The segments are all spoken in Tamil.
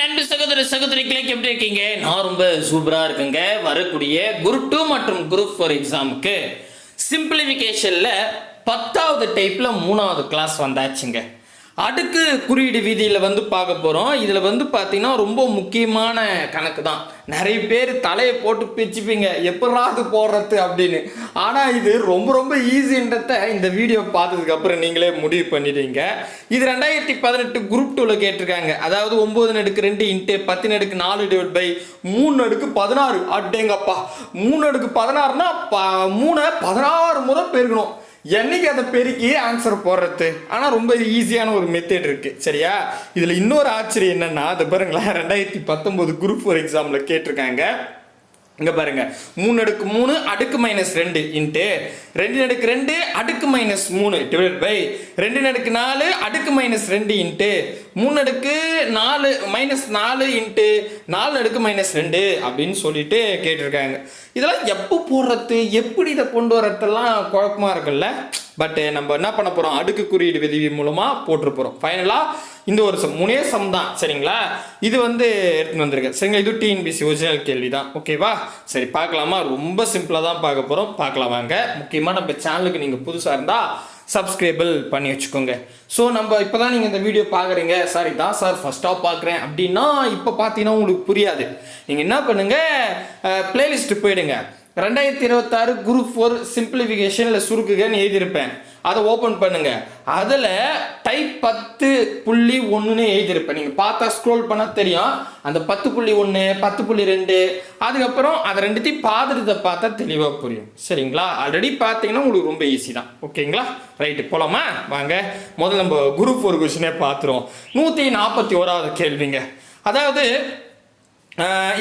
நண்பு சகோதர சகோதரிகளை எப்படி இருக்கீங்க? நான் ரொம்ப சூப்பராக இருக்குங்க. வரக்கூடிய குரூப் 2 மற்றும் குரூப் 4 எக்ஸாமுக்கு சிம்பிளிஃபிகேஷனில் 10வது டைப்பில் 3வது கிளாஸ் வந்தாச்சுங்க. அடுக்கு குறியீடு விதியில் பார்க்க போகிறோம். இதில் பார்த்தீங்கன்னா ரொம்ப முக்கியமான கணக்கு தான். நிறைய பேர் தலையை போட்டு பிச்சுப்பீங்க, எப்படாது போடுறது அப்படின்னு. ஆனால் இது ரொம்ப ரொம்ப ஈஸின்றத இந்த வீடியோ பார்த்ததுக்கப்புறம் நீங்களே முடிவு பண்ணிடுவீங்க. இது 2018 குரூப் 2ல் கேட்டிருக்காங்க. அதாவது 9/2 இன்ட்டு 10/4 டிவைட் பை 3/16. அட்டேங்கப்பா, 3/16னா 3 16 முறை பெருக்கணும். என்னைக்கு அதை பெருக்கி ஆன்சர் போடுறது. ஆனால் ரொம்ப ஈஸியான ஒரு மெத்தட் இருக்குது, சரியா? இதில் இன்னொரு ஆச்சரியம் என்னென்னா, அது பாருங்களேன், 2019 குரூப் 4 எக்ஸாமில் கேட்டிருக்காங்க. இங்கே பாருங்க, 3/3 அடுக்கு -2 இன்ட்டு 2/2 அடுக்கு -3 டிவைட் பை 2/4 அடுக்கு -2 இன்ட்டு 3/4 -4 இன்ட்டு 4 அடுக்கு -2 அப்படின்னு சொல்லிட்டு கேட்டிருக்காங்க. இதெல்லாம் எப்போ போடுறது, எப்படி இதை கொண்டு வரதெல்லாம் குழப்பமாக இருக்குல்ல. பட் நம்ம என்ன பண்ண போகிறோம், அடுக்கு குறியீடு விதி மூலமாக போட்டு போகிறோம். ஃபைனலாக இந்த ஒரு சம் 3 சம் தான், சரிங்களா? இது எடுத்துன்னு வந்திருக்கேன், சரிங்களா? இது டிஎன்பிசி ஒரிஜினல் கேள்வி தான், ஓகேவா? சரி, பார்க்கலாமா? ரொம்ப சிம்பிளாக தான் பார்க்க போகிறோம், பார்க்கலாம் வாங்க. முக்கியமாக நம்ம சேனலுக்கு நீங்கள் புதுசாக இருந்தால் சப்ஸ்கிரைபிள் பண்ணி வச்சுக்கோங்க. ஸோ நம்ம இப்போ தான் நீங்கள் இந்த வீடியோ பார்க்குறீங்க, சார் இதான் சார் ஃபஸ்ட்டாக பார்க்குறேன் அப்படின்னா இப்போ பார்த்தீங்கன்னா உங்களுக்கு புரியாது. நீங்கள் என்ன பண்ணுங்கள், பிளேலிஸ்ட்டு போயிடுங்க. 2026 குரூப் 4 சிம்பிளிஃபிகேஷன் இல்லை சுருக்குகன்னு எழுதியிருப்பேன், அதை ஓப்பன் பண்ணுங்க. அதில் டைப் 10.1ன்னு எழுதியிருப்பேன். நீங்கள் பார்த்தா ஸ்க்ரோல் பண்ணால் தெரியும். அந்த 10.1 10.2 அதுக்கப்புறம் அதை ரெண்டுத்தையும் பார்த்துட்டு பார்த்தா தெளிவாக புரியும், சரிங்களா? ஆல்ரெடி பார்த்தீங்கன்னா உங்களுக்கு ரொம்ப ஈஸி தான், ஓகேங்களா? ரைட்டு, போகலாமா? வாங்க. முதல்ல நம்ம குரூப் 4 கொஸ்டினே பார்த்துருவோம். 141வது கேள்விங்க. அதாவது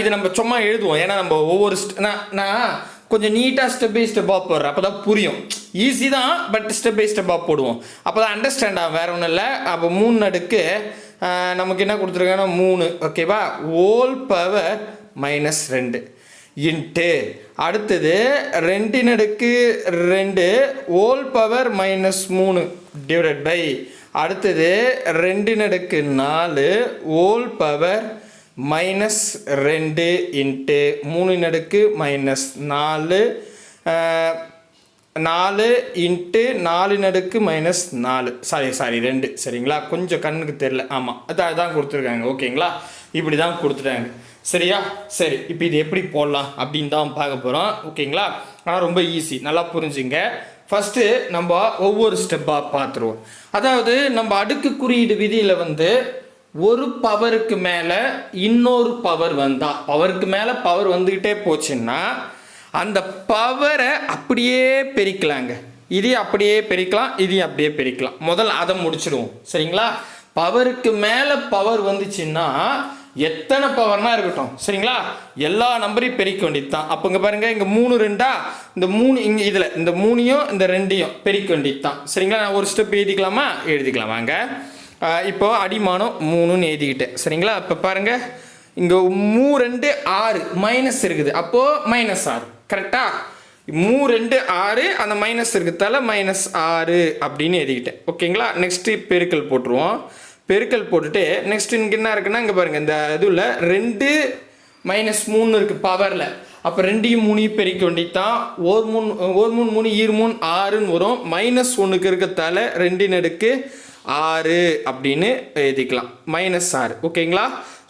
இது நம்ம சும்மா எழுதுவோம், ஏன்னா நம்ம ஒவ்வொரு நான் கொஞ்சம் நீட்டாக ஸ்டெப் பை ஸ்டெப்பாக போடுறேன், அப்போ தான் புரியும். ஈஸி தான், பட் ஸ்டெப் பை ஸ்டெப்பாக போடுவோம், அப்போ தான் அண்டர்ஸ்டாண்ட் ஆகும், வேறு ஒன்றும் இல்லை. அப்போ 3 நமக்கு என்ன கொடுத்துருக்காங்கன்னா 3, ஓகேவா? ஹோல் பவர் -2 இன்ட்டு அடுத்தது 2/2 ஹோல் பவர் -3 டிவைடட் பை அடுத்தது 2/4 whole power -2 into 3/4 4 into 4/-4 sorry 2, சரிங்களா? கொஞ்சம் கண்ணுக்கு தெரியல, ஆமாம், அதான் கொடுத்துருக்காங்க, ஓகேங்களா? இப்படி தான் கொடுத்துட்டாங்க, சரியா? சரி, இப்போ இது எப்படி போடலாம் அப்படின்னு தான் பார்க்க போகிறோம், ஓகேங்களா? ஆனால் ரொம்ப ஈஸி, நல்லா புரிஞ்சுங்க. ஃபஸ்ட்டு நம்ம ஒவ்வொரு ஸ்டெப்பாக பார்த்துருவோம். அதாவது நம்ம அடுக்கு குறியீடு விதியில் ஒரு பவருக்கு மேலே இன்னொரு பவர் வந்தால், பவருக்கு மேலே பவர் வந்துக்கிட்டே போச்சுன்னா அந்த பவரை அப்படியே பெருக்கலாங்க. இதையும் அப்படியே பெருக்கலாம், இதையும் அப்படியே பெருக்கலாம். முதல்ல அதை முடிச்சிடுவோம், சரிங்களா? பவருக்கு மேலே பவர் வந்துச்சுன்னா எத்தனை பவர்னா இருக்கட்டும், சரிங்களா? எல்லா நம்பரையும் பெருக்க வேண்டியது தான். அப்போ இங்கே பாருங்கள், இங்கே 3 2 இந்த 3 இங்கே இதில் இந்த 3யும் இந்த 2யும் பெருக்க வேண்டியது தான், சரிங்களா? நான் ஒரு ஸ்டெப் எழுதிக்கலாமா? எழுதிக்கலாம் வாங்க. இப்போ அடிமானம் 3ன்னு எழுதிக்கிட்டேன், சரிங்களா? இப்போ பாருங்கள், இங்கே 3 2 6 மைனஸ் இருக்குது, அப்போது -6, கரெக்டாக? 3 2 6 அந்த மைனஸ் இருக்கிறதால -6 அப்படின்னு எழுதிக்கிட்டேன், ஓகேங்களா? நெக்ஸ்ட்டு பெருக்கல் போட்டுருவோம். பெருக்கல் போட்டுட்டு நெக்ஸ்ட் இங்கே என்ன இருக்குன்னா, இங்கே பாருங்கள், இந்த இதுவில் 2 -3 இருக்குது பவரில். அப்போ 2யும் 3யும் பெருக்க வேண்டியது தான். 1 3 3 3 6ன்னு வரும். -1க்கு இருக்கிறதால 2/6 அப்படின்னு எழுதிக்கலாம், -6, ஓகேங்களா?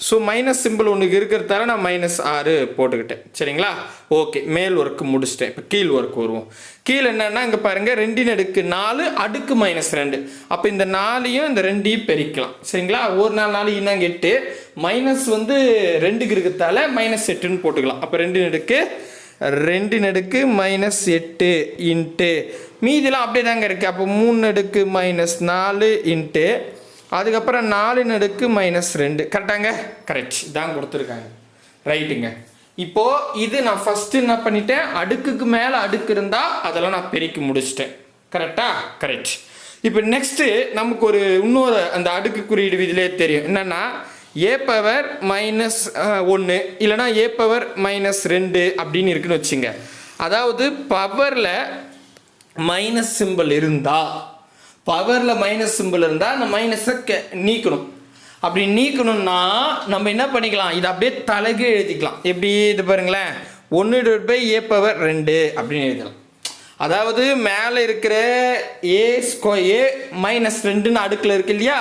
ஸோ மைனஸ் சிம்பிள் ஒன்றுக்கு இருக்கிறதால நான் -6 போட்டுக்கிட்டேன், சரிங்களா? ஓகே, மேல் ஒர்க்கு முடிச்சிட்டேன். இப்போ கீழ் ஒர்க் வருவோம். கீழே என்னென்னா, இங்கே பாருங்கள், 2/4 அடுக்கு -2. அப்போ இந்த 4யும் இந்த 2யும் பெருக்கலாம், சரிங்களா? ஒரு 4 இன்னும் 8 மைனஸ் 2க்கு இருக்கிறதால -8ன்னு போட்டுக்கலாம். அப்போ 2/2 -8 இன்ட்டு மீதிலாம் அப்படியே தாங்க இருக்குது. அப்போ 3/-4 இன்ட்டு அதுக்கப்புறம் 4/-2 கரெக்டாங்க? கரெக்ட் தான் கொடுத்துருக்காங்க, ரைட்டுங்க. இப்போது இது நான் ஃபஸ்ட்டு என்ன பண்ணிட்டேன், அடுக்குக்கு மேலே அடுக்கு இருந்தால் அதெல்லாம் நான் பெருக்கி முடிச்சிட்டேன், கரெக்டாக? கரெக்ட். இப்போ நெக்ஸ்ட்டு நமக்கு ஒரு இன்னொரு அந்த அடுக்கு குறியீடு விதிலே தெரியும், என்னென்னா a பவர் -1 இல்லைனா a பவர் -2 அப்படின்னு இருக்குன்னு வச்சுங்க. அதாவது பவரில் மைனஸ் சிம்பிள் இருந்தால், பவரில் மைனஸ் சிம்பிள் இருந்தால் அந்த மைனஸை நீக்கணும். அப்படி நீக்கணும்னா நம்ம என்ன பண்ணிக்கலாம், இதை அப்படியே தலைகீழ் எழுதிக்கலாம். எப்படி இது பாருங்களேன், 1/a⁴ அப்படின்னு எழுதலாம். அதாவது மேலே இருக்கிற a² -2ன்னு அடுக்கில் இருக்கு இல்லையா,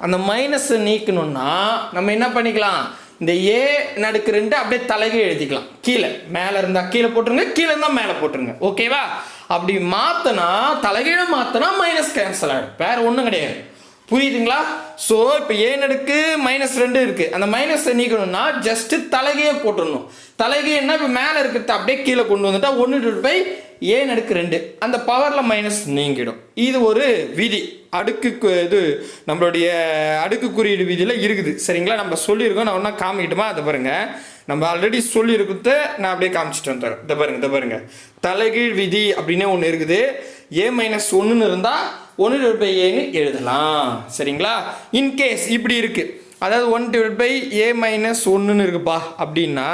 அந்த மைனஸை நீக்கணும்னா நம்ம என்ன பண்ணிக்கலாம், இந்த a⁴ அப்படியே தலைகீழ் எழுதிக்கலாம். கீழே மேலே இருந்தால் கீழே போட்டுருங்க, கீழே இருந்தால் மேலே போட்டுருங்க. ஓகேவா? அப்படி மாற்றினா தலைகீழ மாற்றினா மைனஸ் கேன்சல் ஆகிடும், வேறு ஒன்றும் கிடையாது. புரியுதுங்களா? ஸோ இப்போ a⁻2 இருக்குது, அந்த மைனஸை நீக்கணும்னா ஜஸ்ட்டு தலைகையை போட்டுடணும். தலைகைன்னா இப்போ மேலே இருக்கிறத அப்படியே கீழே கொண்டு வந்துட்டா 1/a², அந்த பவரில் மைனஸ் நீங்கிடும். இது ஒரு விதி, அடுக்கு இது நம்மளுடைய அடுக்கு குறியீடு விதியில் இருக்குது. சரிங்களா? நம்ம சொல்லியிருக்கோம், நான் ஒன்றா காமிக்கிட்டுமா? அதை பாருங்கள், நம்ம ஆல்ரெடி சொல்லியிருக்கிறத நான் அப்படியே காமிச்சிட்டு வந்துடுறேன். இதை பாருங்க, தலைகீழ் விதி அப்படின்னே ஒன்று இருக்குது. a-1ன்னு இருந்தால் 1/a எழுதலாம். சரிங்களா? இன்கேஸ் இப்படி இருக்கு, அதாவது 1/a-1ன்னு இருக்குப்பா அப்படின்னா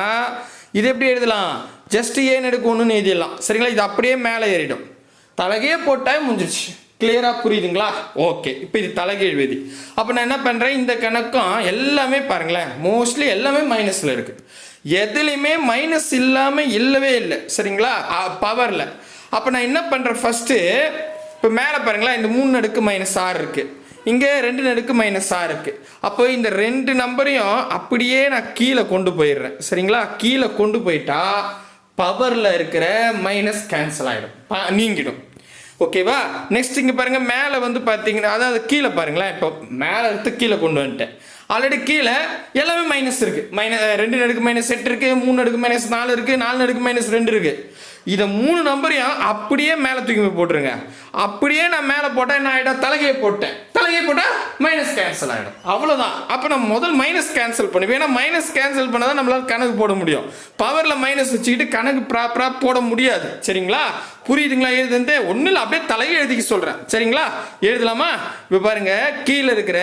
இது எப்படி எழுதலாம், ஜஸ்ட் a⁻1ன்னு எழுதிடலாம். சரிங்களா? இது அப்படியே மேலே ஏறிடும், தலைகையே போட்டால் முடிஞ்சிருச்சு. கிளியராக புரியுதுங்களா? ஓகே, இப்போ இது தலைகீழ் விதி. அப்போ நான் என்ன பண்ணுறேன், இந்த கணக்கம் எல்லாமே பாருங்களேன், மோஸ்ட்லி எல்லாமே மைனஸில் இருக்குது. எதுலேயுமே மைனஸ் இல்லாமல் இல்லவே இல்லை. சரிங்களா? பவரில். அப்போ நான் என்ன பண்ணுறேன், ஃபஸ்ட்டு இப்போ மேலே பாருங்களேன், இந்த 3/-6 இருக்குது, இங்கே 2/-6 இருக்குது. அப்போ இந்த 2 நம்பரையும் அப்படியே நான் கீழே கொண்டு போயிடுறேன். சரிங்களா? கீழே கொண்டு போயிட்டா பவரில் இருக்கிற மைனஸ் கேன்சல் ஆகிடும், நீங்கிடும். ஓகேவா? நெக்ஸ்ட் இங்கே பாருங்கள், மேலே வந்து பார்த்தீங்கன்னா, அதாவது கீழே பாருங்களேன், இப்போ மேலே எடுத்து கீழே கொண்டு வந்துட்டேன். ஆல்ரெடி கீழே எல்லாமே மைனஸ் இருக்குது. 2/-8 இருக்குது, 3/-4 இருக்குது, 4/-2 இருக்குது. இதை 3 நம்பரையும் அப்படியே மேலே தூக்கி போய் போட்டுருங்க. அப்படியே நான் மேலே போட்டால் என்ன ஆகிடும், தலைகையை போட்டேன், தலைகையை போட்டால் மைனஸ் கேன்சல் ஆகிடும். அவ்வளோதான். அப்போ நான் முதல் மைனஸ் கேன்சல் பண்ணுவேன், ஏன்னா மைனஸ் கேன்சல் பண்ணால் தான் நம்மளால் கணக்கு போட முடியும். பவரில் மைனஸ் வச்சுக்கிட்டு கணக்கு ப்ராப்பராக போட முடியாது. சரிங்களா? புரியுதுங்களா? எழுதுந்து ஒன்றும் இல்லை, அப்படியே தலையை எழுதிக்க சொல்கிறேன். சரிங்களா? எழுதலாமா? இப்போ பாருங்கள், கீழே இருக்கிற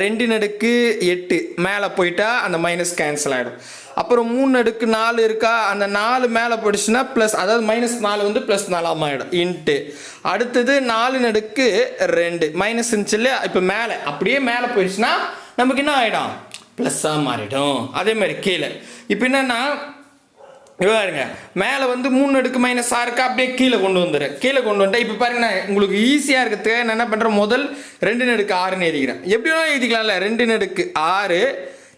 2/8 மேலே போயிட்டா அந்த மைனஸ் கேன்சல் ஆகிடும். அப்புறம் 3/4 இருக்கா, அந்த 4 மேலே போயிடுச்சுன்னா ப்ளஸ், அதாவது -4 வந்து +4 ஆகிடும். இன்ட்டு அடுத்தது 4/2 மைனஸ் இருந்துச்சு இல்லையா, இப்போ மேலே அப்படியே மேலே போயிடுச்சுன்னா நமக்கு என்ன ஆகிடும், ப்ளஸ்ஸாக மாறிடும். அதே மாதிரி கீழே இப்போ என்னென்னா பாருங்க, மேலே வந்து 3/-6 இருக்கா, அப்படியே கீழே கொண்டு வந்துடுறேன். கீழே கொண்டு வந்துட்டேன். இப்போ பாருங்க, நான் உங்களுக்கு ஈஸியாக இருக்கிறதுக்கு நான் என்ன பண்ணுறேன், முதல் 2/6ன்னு எழுதிக்கிறேன். எப்படி வேணாலும் எழுதிக்கலாம்ல, 2/6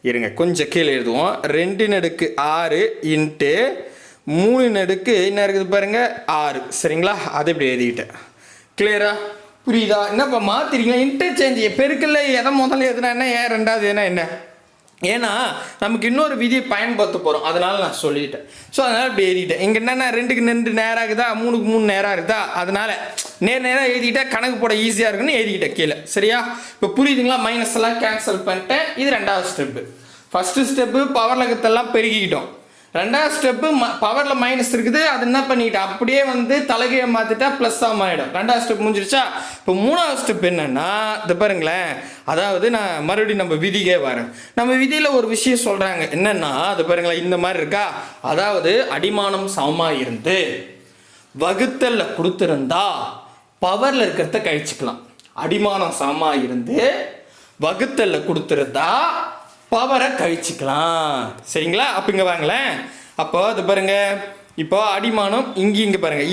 இருங்க, கொஞ்சம் கீழே எழுதுவோம். 2/6 இன்ட்டு 3 என்ன இருக்குது பாருங்க 6. சரிங்களா? அதை இப்படி எழுதிக்கிட்டேன். கிளியரா? புரியுதா? என்னப்பா மாற்றிருக்கீங்க, இன்டர்சேஞ்ச் பெருக்கல்ல எதை முதல்ல எதுனா என்ன, ஏன் ரெண்டாவது என்ன, ஏன்னா நமக்கு இன்னொரு விதியை பயன்படுத்த போகிறோம், அதனால நான் சொல்லிட்டேன். ஸோ அதனால் இப்படி எழுதிட்டேன். இங்கே என்னென்னா 2க்கு 2 நேராக இருக்குதா, 3க்கு 3 நேராக இருக்குதா, அதனால் நேராக எழுதிக்கிட்டா கணக்கு போட ஈஸியாக இருக்குன்னு எழுதிக்கிட்டேன் கீழே. சரியா? இப்போ புரியுதுங்களா? மைனஸ் எல்லாம் கேன்சல் பண்ணிட்டேன். இது 2வது ஸ்டெப்பு. ஃபஸ்ட்டு ஸ்டெப்பு பவர் லகத்தெல்லாம் பெருகிக்கிட்டோம். 2வது ஸ்டெப்பு பவரில் மைனஸ் இருக்குது, அது என்ன பண்ணிக்கிட்டேன், அப்படியே வந்து தலைகையை மாற்றிட்டா ப்ளஸ்ஸாக மாறிடும். 2வது ஸ்டெப் முடிஞ்சிருச்சா? இப்போ 3வது ஸ்டெப் என்னென்னா, இது பாருங்களேன், அதாவது நான் மறுபடியும் நம்ம விதிக்கே வரேன். நம்ம விதியில் ஒரு விஷயம் சொல்கிறாங்க, என்னென்னா அது பாருங்களேன், இந்த மாதிரி இருக்கா, அதாவது அடிமானம் சமமாக இருந்து வகுத்தல்ல கொடுத்துருந்தா பவரில் இருக்கிறத கழிச்சுக்கலாம். அடிமானம் சமமாக இருந்து வகுத்தல்ல கொடுத்துருந்தா பவரை கழிச்சுக்கலாம். சரிங்களா? அப்போ இங்கே வாங்களேன். அப்போ அது பாருங்க, இப்போ அடிமானம் இங்கே பாருங்க,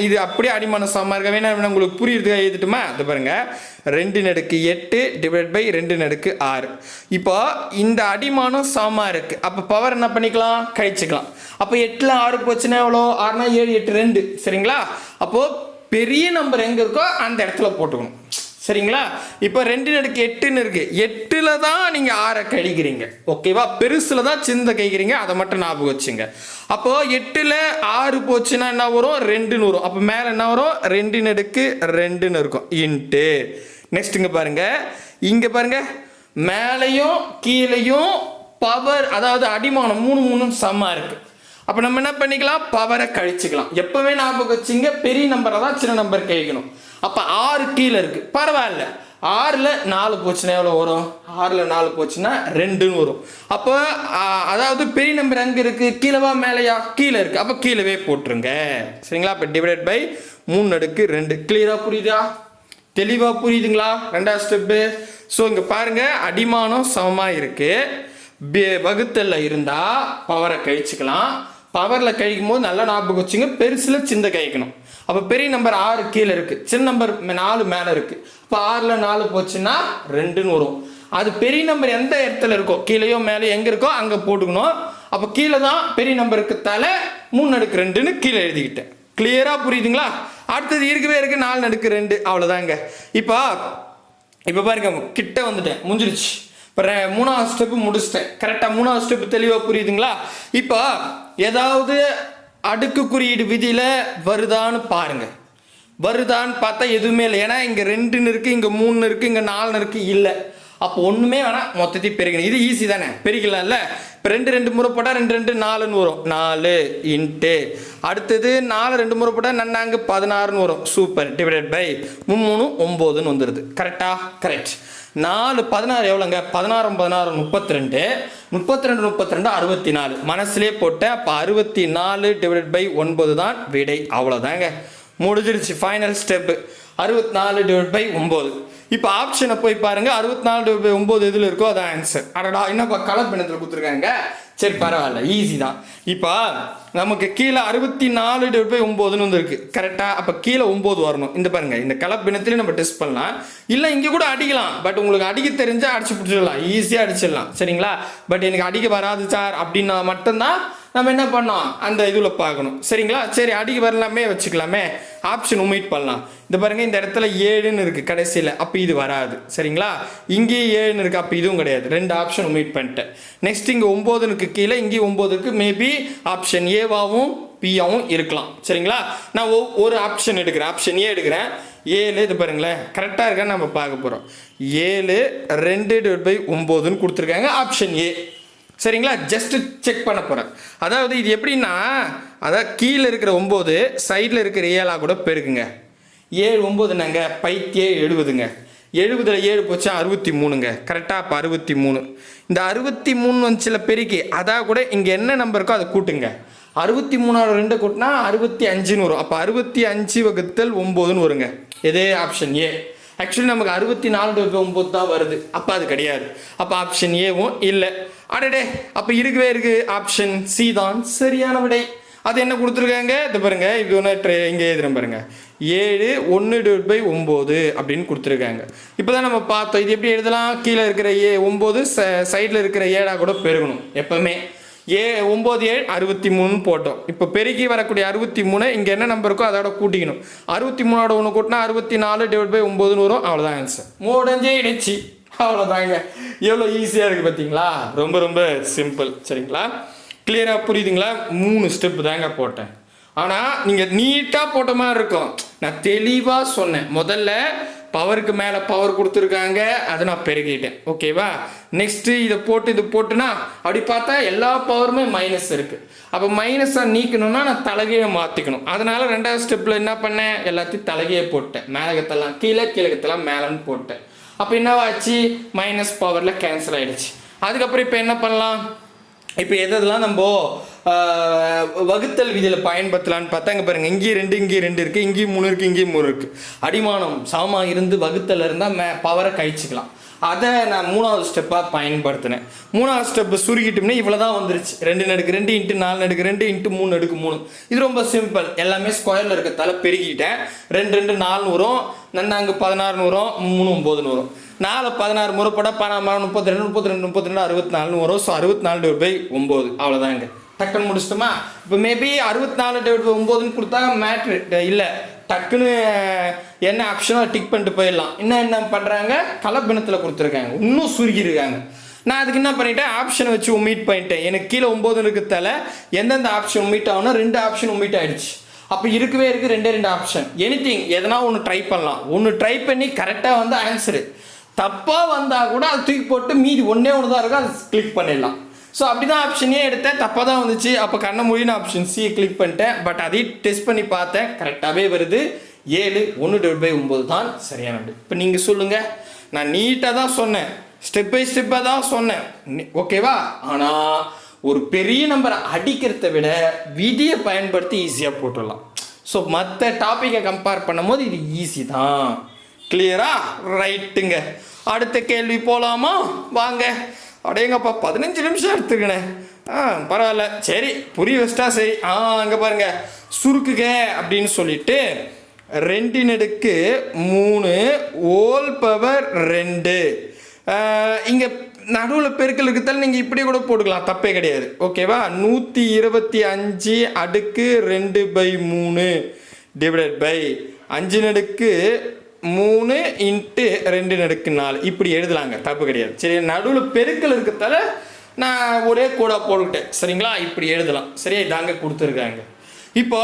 இது அப்படியே அடிமானம் சமமாக இருக்க வேணா உங்களுக்கு புரியுறதுக்காக எழுதிட்டுமா? அது பாருங்க, 2/8 /2/6. இப்போ இந்த அடிமானம் சமமாக இருக்கு, அப்போ பவர் என்ன பண்ணிக்கலாம், கழிச்சுக்கலாம். அப்போ 8ல் 6 போச்சுன்னா எவ்வளோ, 6னா 7 8 2. சரிங்களா? அப்போது பெரிய நம்பர் எங்கே இருக்கோ அந்த இடத்துல போட்டுக்கணும். சரிங்களா? இப்போ 2/8ன்னு இருக்கு, 8ல் தான் நீங்கள் 6 கழிக்கிறீங்க. ஓகேவா? பெருசில் தான் சின்ன கழிக்கிறீங்க, அதை மட்டும் ஞாபகம் வச்சுங்க. அப்போது 8ல் 6 போச்சுன்னா என்ன வரும், 2ன்னு வரும். அப்போ மேலே என்ன வரும், 2/2ன்னு இருக்கும். இன்ட்டு நெக்ஸ்ட் இங்கே பாருங்க, மேலேயும் கீழேயும் பவர், அதாவது அடிமானம் 3 3 சமமாக இருக்கு. அப்போ நம்ம என்ன பண்ணிக்கலாம், பவரை கழிச்சுக்கலாம். எப்பவுமே ஞாபகம் வச்சுங்க, பெரிய நம்பரை தான் சின்ன நம்பர் கழிக்கணும். அப்போ 6 கீழே இருக்குது, பரவாயில்ல. 6ல் 4 போச்சுன்னா எவ்வளோ வரும், 6ல் 4 போச்சுன்னா 2ன்னு வரும். அப்போ அதாவது பெரிய நம்பர் எங்கே இருக்குது, கீழவா மேலேயா, கீழே இருக்குது. அப்போ கீழவே போட்டுருங்க. சரிங்களா? இப்போ டிவைடட் பை 3/2. கிளியராக புரியுதா? தெளிவாக புரியுதுங்களா? ரெண்டாவது ஸ்டெப்பு. ஸோ இங்கே பாருங்கள், அடிமானம் சமமாக இருக்குது. வகுத்தல்ல இருந்தால் பவரை கழிச்சுக்கலாம். பவரில் கழிக்கும் போது நல்லா ஞாபகம் வச்சுங்க, பெருசில் சின்ன கழிக்கணும். அப்போ பெரிய நம்பர் 6 கீழே இருக்குது, சின்ன நம்பர் 4 மேலே இருக்குது. இப்போ 6ல் 4 போச்சுன்னா 2ன்னு வரும். அது பெரிய நம்பர் எந்த இடத்துல இருக்கோ, கீழேயோ மேலே எங்கே இருக்கோ அங்கே போட்டுக்கணும். அப்போ கீழே தான் பெரிய நம்பருக்கு தலை 3/2ன்னு கீழே எழுதிக்கிட்டேன். கிளியராக புரியுதுங்களா? அடுத்தது இருக்கவே இருக்குது 4/2, அவ்வளோதாங்க. இப்போ பாருங்க, கிட்ட வந்துட்டேன், முடிஞ்சிருச்சு. இப்போ 3வது ஸ்டெப்பு முடிச்சிட்டேன். கரெக்டாக 3வது ஸ்டெப்பு தெளிவாக புரியுதுங்களா? இப்போ ஏதாவது அடுக்கு குறியீடு விதியில் வருதான்னு பாருங்க. வருதான்னு பார்த்தா எதுவுமே இல்லை. ஏன்னா இங்கே 2ன்னு இருக்குது, இங்கே 3 இருக்குது, இங்கே 4 இருக்குது, இல்லை. அப்போ ஒன்றுமே வேணாம், மொத்தத்தையும் பெருக்கணும். இது ஈஸி தானே, பெருக்கலாம்ல. இப்போ 2 முறை போட்டால் 2 2 4ன்னு வரும். 4 இன்ட்டு அடுத்தது 4 2 முறை போட்டால் நன்னாங்க 16ன்னு வரும். சூப்பர். டிவைடட் பை 3 9ன்னு வந்துடுது. கரெக்டா? கரெக்ட். 4 16 எவ்வளோங்க? 16 16 32, 32 32 64. மனசுலேயே போட்டேன். அப்போ 64 டிவைடட் பை 9 தான் விடை. அவ்வளோதாங்க, முடிஞ்சிருச்சு. Final step 64 divide by 9. இப்போ ஆப்ஷனை போய் பாருங்க, 64 டிவைட் பை 9 எதில் இருக்கோ அதான் ஆன்சர். அடடா, என்னப்பா கலர் பின்னத்தில் கொடுத்துருக்காங்க. சரி, பரவாயில்ல, ஈஸி தான். இப்போ நமக்கு கீழே 64 டிவைட் பை 9ன்னு வந்து இருக்கு. கரெக்டாக? அப்போ கீழே 9 வரணும். இந்த பாருங்க, இந்த கலர் பின்னத்திலே நம்ம டெஸ்ட் பண்ணலாம். இல்லை இங்கே கூட அடிக்கலாம். பட் உங்களுக்கு அடிக்க தெரிஞ்சால் அடிச்சு பிடிச்சிடலாம், ஈஸியாக அடிச்சிடலாம். சரிங்களா? பட் எனக்கு அடிக்க வராது சார் அப்படின்னா மட்டும்தான் நம்ம என்ன பண்ணோம், அந்த இதில் பார்க்கணும். சரிங்களா? சரி, அடிக்க வரலாமே வச்சுக்கலாமே. ஆப்ஷன் உமிட் பண்ணலாம். இந்த பாருங்க, இந்த இடத்துல 7ன்னு இருக்குது கடைசியில், அப்போ இது வராது. சரிங்களா? இங்கேயும் 7ன்னு இருக்குது, அப்போ இதுவும் கிடையாது. 2 ஆப்ஷன் உமிட் பண்ணிட்டேன். நெக்ஸ்ட் இங்கே 9க்கு கீழே இங்கேயும் 9க்கு மேபி ஆப்ஷன் ஏவாவும் பியாவும் இருக்கலாம். சரிங்களா? நான் ஒரு ஆப்ஷன் எடுக்கிறேன், ஆப்ஷன் ஏ எடுக்கிறேன். 7 இது பாருங்களேன், கரெக்டாக இருக்கான்னு நம்ம பார்க்க போகிறோம். 7 2 டிவைட் பை 9ன்னு கொடுத்துருக்காங்க, ஆப்ஷன் ஏ. சரிங்களா? ஜஸ்ட் செக் பண்ண போகிறேன். அதாவது இது எப்படின்னா, அதாவது கீழே இருக்கிற 9 சைடில் இருக்கிற 7 கூட பெருக்குங்க. 7 9ங்க, பைத்தியே 70ங்க. 70ல் 7 போச்சா 63ங்க. கரெக்டாக? அப்போ 63. இந்த 63 வந்துச்சுல பெருக்கி, அதான் கூட இங்கே என்ன நம்பர் இருக்கோ அதை கூட்டுங்க. 63 2 கூட்டினா 65ன்னு வரும். அப்போ 65 வகுத்தல் 9ன்னு வருங்க. எது? Option A. ஆக்சுவலி நமக்கு 64 9 தான் வருது. அப்போ அது கிடையாது. அப்போ ஆப்ஷன் ஏவும் இல்லை. அடடே, அப்போ இருக்கவே இருக்கு, ஆப்ஷன் சி தான் சரியான விடை. அது என்ன கொடுத்துருக்காங்க? இது பாருங்க, இது ஒன்று இங்கே எழுதுறேன் பாருங்க, 7 1 டிவைட் பை 9 அப்படின்னு கொடுத்துருக்காங்க. இப்போ தான் நம்ம பார்த்தோம். இது எப்படி எழுதலாம்? கீழே இருக்கிற 9 சைடில் இருக்கிற 7 கூட பெருகணும் எப்பவுமே. 9 7 63 போட்டோம். இப்போ பெருக்கி வரக்கூடிய 63 இங்கே என்ன நம்பர் இருக்கோ அதோட கூட்டிக்கணும். 63ஓட 1 கூட்டினா 64 டிவைட் பை 9ன்னு வரும். அவ்வளோதான் ஆன்சர். முடிஞ்சிடுச்சு. அவ்வளோதாங்க. எவ்வளோ ஈஸியாக இருக்குது பார்த்தீங்களா? ரொம்ப ரொம்ப சிம்பிள். சரிங்களா? கிளியராக புரியுதுங்களா? 3 ஸ்டெப்பு தாங்க போட்டேன். ஆனால் நீங்கள் நீட்டாக போட்ட மாதிரி இருக்கும். நான் தெளிவாக சொன்னேன். முதல்ல பவருக்கு மேலே பவர் கொடுத்துருக்காங்க, அதை நான் பெருகிட்டேன். ஓகேவா? நெக்ஸ்ட்டு இதை போட்டு இது போட்டுனா அப்படி பார்த்தா எல்லா பவருமே மைனஸ் இருக்குது. அப்போ மைனஸாக நீக்கணும்னா நான் தலைகையை மாற்றிக்கணும். அதனால் 2வது ஸ்டெப்பில் என்ன பண்ணேன், எல்லாத்தையும் தலைகையை போட்டேன். மேலகத்தெல்லாம் கீழே, கீழகத்தெல்லாம் மேலேன்னு போட்டேன். அப்போ என்னவாச்சு, மைனஸ் பவரில் கேன்சல் ஆகிடுச்சு. அதுக்கப்புறம் இப்போ என்ன பண்ணலாம், இப்போ எதெல்லாம் நம்ம வகுத்தல் விதியில் பயன்படுத்தலான்னு பார்த்தா, இங்கே பாருங்கள், இங்கேயும் 2 இங்கேயும் 2 இருக்குது, இங்கேயும் 3 இருக்குது, இங்கேயும் 3 இருக்குது. அடிமானம் சமமாக இருந்து வகுத்தல் இருந்தால் பவரை கழிச்சிக்கலாம். அதை நான் 3வது ஸ்டெப்பாக பயன்படுத்தினேன். 3வது ஸ்டெப்பு சுருக்கிட்டோம்னா இவ்வளோ தான் வந்துருச்சு. 2/2 இன்ட்டு 4/2 இன்ட்டு 3/3. இது ரொம்ப சிம்பிள். எல்லாமே ஸ்கொயரில் இருக்கிறதால பெருக்கிட்டேன். 2 2 4 வரும், நன்னாங்க 16 வரும், 3 9ன்னு வரும். 4 16 முறை போட 32 32 32 64ன்னு வரும். So 64 divide by 9. அவ்வளோதாங்க. டக்குன்னு முடிச்சிட்டோமா? இப்போ மேபி 64 டிவைட் பை 9ன்னு கொடுத்தா மேட்ரு இல்லை, டக்குன்னு என்ன ஆப்ஷனோ டிக் பண்ணிட்டு போயிடலாம். என்ன பண்ணுறாங்க, கலப்பினத்தில் கொடுத்துருக்காங்க, இன்னும் சுருக்கியிருக்காங்க. நான் அதுக்கு என்ன பண்ணிட்டேன், ஆப்ஷனை வச்சு உமீட் பண்ணிட்டேன். எனக்கு கீழே 9 இருக்கிறதால எந்தெந்த ஆப்ஷன் உமீட் ஆகுனா 2 ஆப்ஷன் உமீட் ஆகிடுச்சு. அப்போ இருக்கவே இருக்குது 2 ஆப்ஷன். எனிதிங் எதனா ஒன்று ட்ரை பண்ணலாம். ஒன்று ட்ரை பண்ணி கரெக்டாக வந்து ஆன்சரு, தப்பாக வந்தால் கூட அது தூக்கி போட்டு மீதி ஒன்றே தான் இருக்கும், அது கிளிக் பண்ணிடலாம். ஸோ அப்படி தான் ஆப்ஷனே எடுத்தேன், தப்பாக தான் வந்துச்சு. அப்போ கண்ண மூடி நான் ஆப்ஷன் சியை கிளிக் பண்ணிட்டேன். பட் அதையும் டெஸ்ட் பண்ணி பார்த்தேன், கரெக்டாகவே வருது. 7 1 டிவைட் பை 9 தான் சரியான விடை. இப்போ நீங்கள் சொல்லுங்கள். நான் நீட்டாக தான் சொன்னேன், ஸ்டெப் பை ஸ்டெப்பாக தான் சொன்னேன். ஓகேவா? ஆனால் ஒரு பெரிய நம்பரை அடிக்கிறத விட விதியை பயன்படுத்தி ஈஸியாக போட்டுடலாம். ஸோ மற்ற டாப்பிக்கை கம்பேர் பண்ணும்போது இது ஈஸி தான். கிளியரா? ரைட்டுங்க. அடுத்த கேள்வி போகலாமா? வாங்க. அடேங்கப்பா 15 நிமிஷம் எடுத்துக்கணே. பரவாயில்ல, சரி புரிய வச்சிட்டா சரி. அங்கே பாருங்க, சுருக்குக அப்படின்னு சொல்லிட்டு 2/3 ஹோல் பவர் 2. இங்கே நடுவில் பெருக்கல் இருக்குதால நீங்கள் இப்படி கூட போட்டுக்கலாம், தப்பே கிடையாது. ஓகேவா? 125 அடுக்கு 2/3 டிவைடட் பை 5/3 இன்ட்டு 2/4 இப்படி எழுதலாங்க, தப்பு கிடையாது. சரி, நடுவில் பெருக்கல் இருக்கிறதால நான் ஒரே கூட போட்டுக்கிட்டேன். சரிங்களா? இப்படி எழுதலாம். சரியா? இதாங்க கொடுத்துருக்காங்க. இப்போ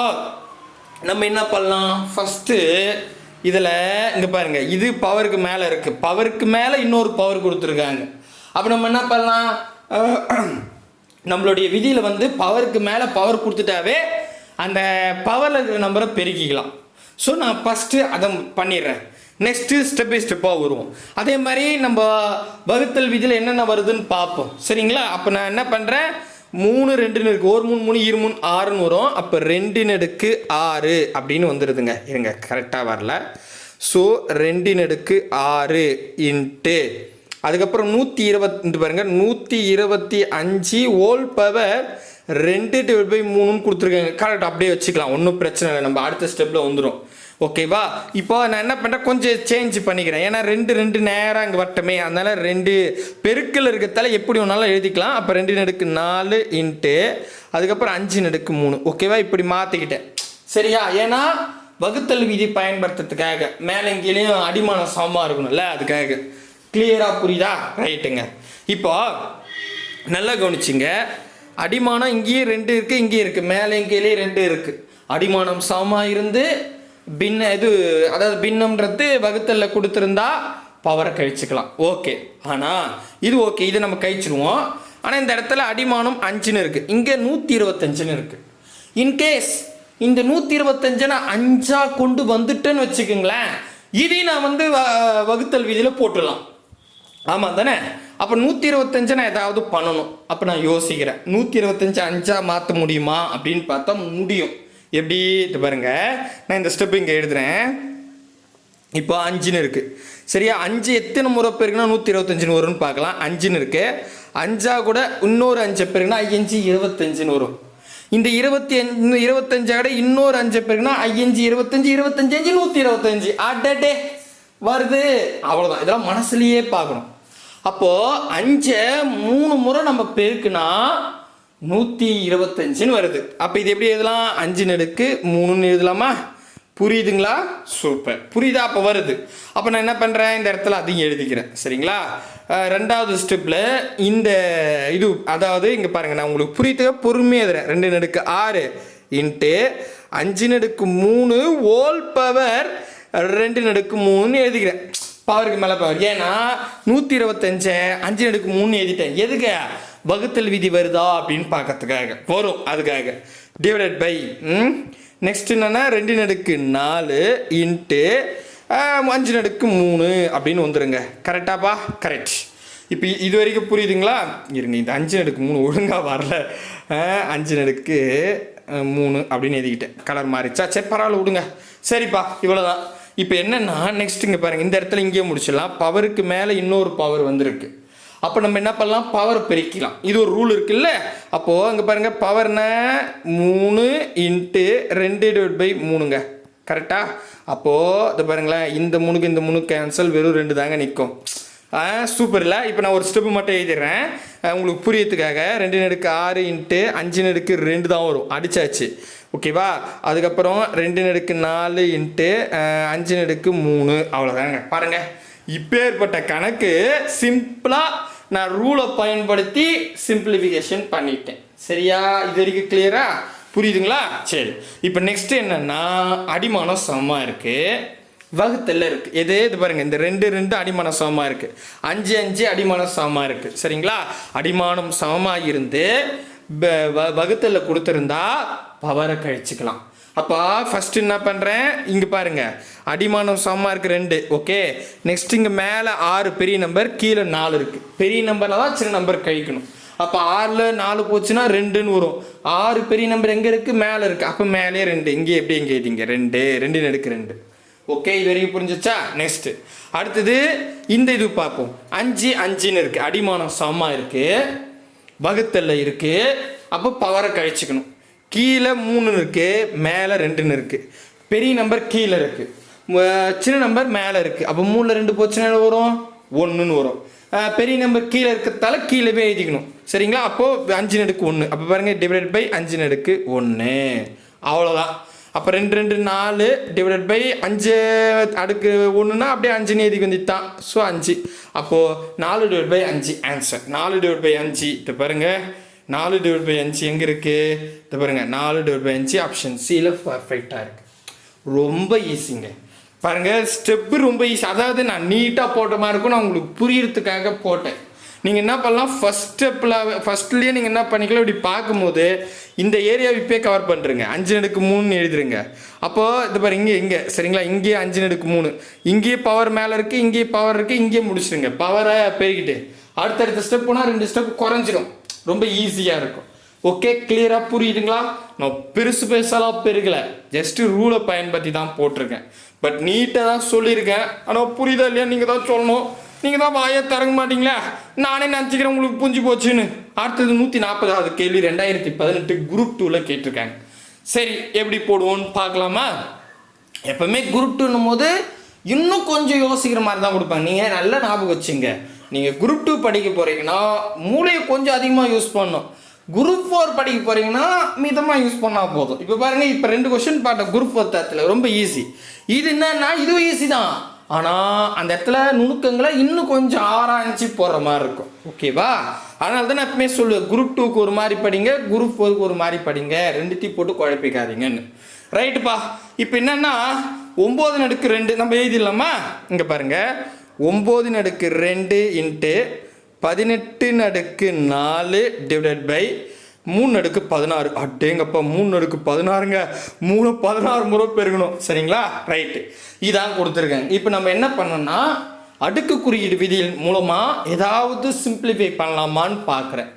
நம்ம என்ன பண்ணலாம்? ஃபஸ்ட்டு இதில் இங்கே பாருங்கள், இது பவருக்கு மேலே இருக்குது, பவருக்கு மேலே இன்னொரு பவர் கொடுத்துருக்காங்க. அப்போ நம்ம என்ன பண்ணலாம்? நம்மளுடைய விதியில் வந்து பவருக்கு மேலே பவர் கொடுத்துட்டாவே அந்த பவரில் இருக்கிற நம்பரை பெருக்கிக்கலாம். ஸோ நான் ஃபஸ்ட்டு அதை பண்ணிடுறேன். நெக்ஸ்ட்டு ஸ்டெப் பை ஸ்டெப்பாக வருவோம். அதே மாதிரி நம்ம வகுத்தல் விதியில் என்னென்ன வருதுன்னு பார்ப்போம். சரிங்களா? அப்போ நான் என்ன பண்ணுறேன்? 3 2 இருக்குது. 1 3 3 2 3 6ன்னு வரும். அப்போ 2/6 அப்படின்னு வந்துடுதுங்க. இருங்க, கரெக்டாக வரல. ஸோ 2/6 இன்ட்டு அதுக்கப்புறம் 120 பாருங்க, 125 ஹோல் பவர் 2/3 கொடுத்துருக்காங்க. கரெக்ட், அப்படியே வச்சுக்கலாம், ஒன்றும் பிரச்சனை இல்லை. நம்ம அடுத்த ஸ்டெப்பில் வந்துடும். ஓகேவா? இப்போ நான் என்ன பண்ணுறேன், கொஞ்சம் சேஞ்ச் பண்ணிக்கிறேன். ஏன்னா 2 நேராக இங்கே வட்டமே, அதனால 2 பெருக்கல் இருக்கிறதால எப்படி ஒன்றாலும் எழுதிக்கலாம். அப்போ 2/4 இன்ட்டு அதுக்கப்புறம் 5/3. ஓகேவா? இப்படி மாற்றிக்கிட்டேன். சரியா? ஏன்னா வகுத்தல் விதி பயன்படுத்துறதுக்காக மேலே கீழேயும் அடிமானம் சமமாக இருக்கணும்ல, அதுக்காக. கிளியராக புரியுதா? ரைட்டுங்க. இப்போ நல்லா கவனிச்சிங்க, அடிமானம் இங்கேயும் 2 இருக்குது, இங்கேயும் இருக்குது, மேலே கீழே 2 இருக்குது. அடிமானம் சமமாக இருந்து அதாவது பின்னம்ன்றது வகுத்தலில் கொடுத்துருந்தா பவரை கழிச்சுக்கலாம். ஓகே. ஆனால் இது ஓகே, இதை நம்ம கழிச்சிடுவோம். ஆனால் இந்த இடத்துல அடிமானம் 5ன்னு இருக்குது, இங்கே 125ன்னு இருக்குது. இன்கேஸ் இந்த 125 நான் 5ஆ கொண்டு வந்துட்டேன்னு வச்சுக்கோங்களேன், இதையும் நான் வந்து வகுத்தல் விதியில் போட்டுடலாம். ஆமாம் தானே? அப்போ 125 நான் ஏதாவது பண்ணணும். அப்போ நான் யோசிக்கிறேன், 125 5ஆ மாற்ற முடியுமா அப்படின்னு பார்த்தா முடியும். எப்படி? இது பாருங்க, நான் இந்த ஸ்டெப் இங்கே எழுதுறேன். இப்போ 5ன்னு இருக்குது. சரியா? 5 எத்தனை முறை பேருக்குன்னா 125ன்னு வரும்னு பார்க்கலாம். 5ன்னு இருக்குது. 5ஆ கூட இன்னொரு 5 பேருக்குன்னா 5 25ன்னு வரும். இந்த 25 விட இன்னொரு 5 பேருக்குன்னா 5 25 25 125 அடடே வருது. அவ்வளோதான். இதெல்லாம் மனசுலேயே பார்க்கணும். அப்போது 5 3 முறை நம்ம பெருக்குனா 125ன்னு வருது. அப்போ இது எப்படி எழுதலாம்? 5/3ன்னு எழுதலாமா? புரியுதுங்களா? சூப்பர், புரியுதா? அப்போ வருது. அப்போ நான் என்ன பண்ணுறேன், இந்த இடத்துல அதையும் எழுதிக்கிறேன். சரிங்களா? ரெண்டாவது ஸ்டெப்பில் இந்த இது, அதாவது இங்கே பாருங்கள், நான் உங்களுக்கு புரியுதுக்க பொறுமையாக எழுதுறேன். 2/6 இன்ட்டு 5/3 ஹோல் பவர் 2/3ன்னு எழுதிக்கிறேன். பவருக்கு மேலே பவர். ஏன்னா 125 5/3 எழுதிட்டேன். எதுக்கு? வகுத்தல் விதி வருதா அப்படின்னு பார்க்கறதுக்காக வரும், அதுக்காக. டிவைடட் பை நெக்ஸ்ட் என்னன்னா 2/4 இன்ட்டு 5/3 அப்படின்னு வந்துடுங்க. கரெக்டாப்பா? கரெக்ட். இப்போ இது வரைக்கும் புரியுதுங்களா? இருங்க, இந்த 5/3 ஒழுங்காக வரல. 5/3 அப்படின்னு எழுதிக்கிட்டேன். கலர் மாறிச்சா? சரி, பரவாயில்ல, விடுங்க. சரிப்பா, இவ்வளோதான். இப்போ என்னென்னா நெக்ஸ்ட் இங்கே பாருங்கள், இந்த இடத்துல இங்கேயே முடிச்சிடலாம். பவருக்கு மேலே இன்னொரு பவர் வந்திருக்கு. அப்போ நம்ம என்ன பண்ணலாம்? பவர் பெருக்கலாம். இது ஒரு ரூல் இருக்குல்ல. அப்போது அங்கே பாருங்கள், பவர்னா 3 இன்ட்டு 2/3ங்க. கரெக்டா? அப்போது இதை பாருங்களேன், இந்த 3க்கு இந்த 3 கேன்சல், வெறும் 2 தாங்க நிற்கும். சூப்பர் இல்லை? இப்போ நான் ஒரு ஸ்டெப்பு மட்டும் எழுதிடுறேன் உங்களுக்கு புரியத்துக்காக. 2/6 இன்ட்டு 5/2 தான் வரும். அடிச்சாச்சு. ஓகேவா? அதுக்கப்புறம் 2/4 இன்ட்டு 5/3 அவ்வளோதாங்க. பாருங்கள், இப்பேற்பட்ட கணக்கு சிம்பிளாக நான் ரூலை பயன்படுத்தி சிம்பிளிஃபிகேஷன் பண்ணிட்டேன். சரியா? இது வரைக்கும் கிளியரா? புரியுதுங்களா? சரி, இப்போ நெக்ஸ்ட் என்னன்னா, அடிமானம் சமமாக இருக்குது, வகுத்தல்ல இருக்குது. இது பாருங்கள், இந்த 2 அடிமானம் சமமாக இருக்குது, 5 5 அடிமானம் சமமாக இருக்குது. சரிங்களா? அடிமானம் சமமாக இருந்து வகுத்தல்ல கொடுத்துருந்தா பவரை கழிச்சுக்கலாம். அப்போ ஃபஸ்ட்டு என்ன பண்ணுறேன், இங்கே பாருங்கள், அடிமானம் சமமாக இருக்குது 2. ஓகே. நெக்ஸ்ட் இங்கே மேலே 6 பெரிய நம்பர், கீழே 4 இருக்குது. பெரிய நம்பரில் தான் சின்ன நம்பர் கழிக்கணும். அப்போ 6ல் 4 போச்சுன்னா 2ன்னு வரும். 6 பெரிய நம்பர் எங்கே இருக்குது? மேலே இருக்குது. அப்போ மேலே 2. இங்கே எப்படி எங்கே எழுதிங்க? 2 2/2. ஓகே, இது வரைக்கும் புரிஞ்சிச்சா? நெக்ஸ்ட் அடுத்தது இந்த இது பார்ப்போம். 5 5ன்னு இருக்குது, அடிமானம் சமமாக இருக்குது, வகுத்தல்ல இருக்குது. அப்போ பவரை கழிச்சுக்கணும். கீழே 3 இருக்குது, மேலே 2ன்னு இருக்குது. பெரிய நம்பர் கீழே இருக்குது, சின்ன நம்பர் மேலே இருக்குது. அப்போ 3ல் 2 போச்சுன்னா வரும் 1ன்னு வரும். பெரிய நம்பர் கீழே இருக்கிறதால கீழே எழுதிக்கணும். சரிங்களா? அப்போது 5/1. அப்போ பாருங்கள், டிவைடட் பை 5/1. அவ்வளோதான். அப்போ 2 2 4 டிவைடட் பை 5/1ன்னா அப்படியே 5ன்னு எழுதி வந்துட்டான். ஸோ 5. அப்போது 4/5 ஆன்சர். 4/5 இது பாருங்கள், 4/5 எங்கே இருக்குது? இது பாருங்கள், 4/5 ஆப்ஷன் சியில் பர்ஃபெக்டாக இருக்குது. ரொம்ப ஈஸிங்க. பாருங்கள், ஸ்டெப்பு ரொம்ப ஈஸி. அதாவது நான் நீட்டாக போட்ட மாதிரி இருக்கும், நான் உங்களுக்கு புரியறதுக்காக போட்டேன். நீங்கள் என்ன பண்ணலாம், ஃபஸ்ட்லேயே நீங்கள் என்ன பண்ணிக்கலாம், இப்படி பார்க்கும்போது இந்த ஏரியாவை இப்போயே கவர் பண்ணுறங்க. 5/3 எழுதுருங்க. அப்போது இது பாரு, இங்கே சரிங்களா, இங்கேயே 5/3, இங்கேயே பவர் மேலே இருக்குது, இங்கேயே பவர் இருக்குது, இங்கேயே முடிச்சிடுங்க. பவரை பெருகிட்டு அடுத்தடுத்த ஸ்டெப் போனால் 2 ஸ்டெப் குறைஞ்சிடும். ரொம்ப ஈஸியாக இருக்கும். ஓகே, கிளியராக புரியுதுங்களா? நான் பெருசாலாம் பெருகலை, ஜஸ்ட்டு ரூலை பயன்படுத்தி தான் போட்டிருக்கேன். பட் நீட்டாக தான் சொல்லியிருக்கேன். ஆனால் புரியுதா இல்லையா நீங்கள் தான் சொல்லணும். நீங்கள் தான் வாயை திறங்க மாட்டீங்களா? நானே நினச்சிக்கிறேன் உங்களுக்கு புரிஞ்சு போச்சுன்னு. அடுத்தது 140வது கேள்வி 2018 குரூப் 2ல் கேட்டிருக்காங்க. சரி, எப்படி போடுவோன்னு பார்க்கலாமா? எப்பவுமே குரூப் 2ன்னும் போது இன்னும் கொஞ்சம் யோசிக்கிற மாதிரி தான் கொடுப்பாங்க. நீங்கள் நல்லா ஞாபகம் வச்சுங்க, நீங்கள் குரூப் 2 படிக்க போகிறீங்கன்னா மூளையை கொஞ்சம் அதிகமாக யூஸ் பண்ணணும். குரூப் 4 படிக்க போகிறீங்கன்னா மிதமாக யூஸ் பண்ணால் போதும். இப்போ பாருங்கள், இப்போ 2 கொஸ்டின் பார்த்தேன் குரூப் 4 தரத்தில், ரொம்ப ஈஸி. இது என்னன்னா இதுவும் ஈஸி தான், ஆனால் அந்த இடத்துல நுணுக்கங்களை இன்னும் கொஞ்சம் ஆராய்ச்சி போடுற மாதிரி இருக்கும். ஓகேவா? அதனால தான் நான் எப்பவுமே சொல்லுவேன், குரூப் 2க்கு ஒரு மாதிரி படிங்க, குரூப் 4க்கு ஒரு மாதிரி படிங்க, ரெண்டுத்தையும் போட்டு குழப்பிக்காதீங்கன்னு. ரைட்டுப்பா. இப்போ என்னன்னா 9/2 நம்ம எழுதிடலாமா? இங்கே பாருங்கள், 9/2 இன்ட்டு 18/4 டிவைடட் பை 3/16. அட்டேங்கப்பா, 3/16ங்க. 3 16 முறை பெருகணும். சரிங்களா? ரைட்டு, இதான் கொடுத்துருக்கேன். இப்போ நம்ம என்ன பண்ணோம்னா, அடுக்கு குறியீடு விதியின் மூலமாக ஏதாவது சிம்பிளிஃபை பண்ணலாமான்னு பார்க்குறேன்.